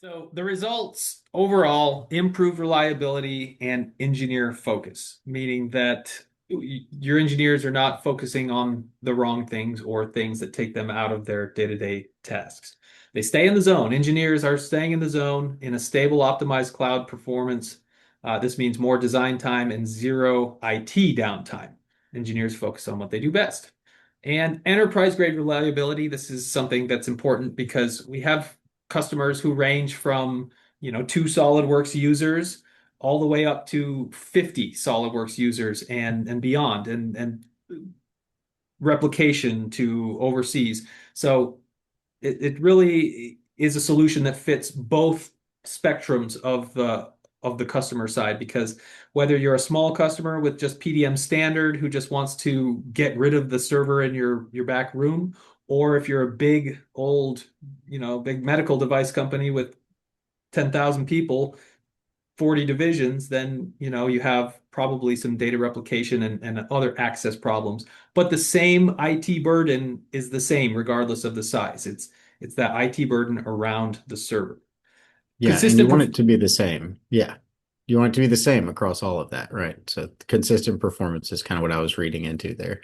So the results overall improve reliability and engineer focus, meaning that your engineers are not focusing on the wrong things or things that take them out of their day-to-day tasks. They stay in the zone. Engineers are staying in the zone in a stable, optimized cloud performance. This means more design time and zero IT downtime. Engineers focus on what they do best. And enterprise grade reliability, this is something that's important because we have customers who range from, two SolidWorks users all the way up to 50 SolidWorks users and beyond, and replication to overseas. So it really is a solution that fits both spectrums of the customer side, because whether you're a small customer with just PDM standard who just wants to get rid of the server in your back room, or if you're a big old, big medical device company with 10,000 people, 40 divisions, then you have probably some data replication and other access problems. But the same IT burden is the same regardless of the size. It's that IT burden around the server. Yeah, and you Consistent want perf it to be the same. Yeah. You want it to be the same across all of that, right? So consistent performance is kind of what I was reading into there.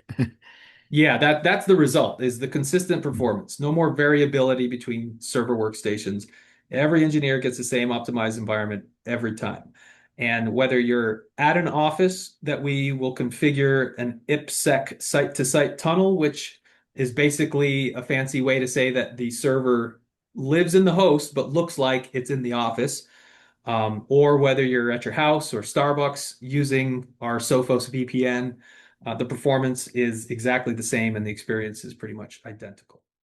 Yeah, that's the result, is the consistent performance. No more variability between server workstations. Every engineer gets the same optimized environment every time. And whether you're at an office that we will configure an IPsec site-to-site tunnel, which is basically a fancy way to say that the server lives in the host but looks like it's in the office, or whether you're at your house or Starbucks using our Sophos VPN, the performance is exactly the same and the experience is pretty much identical.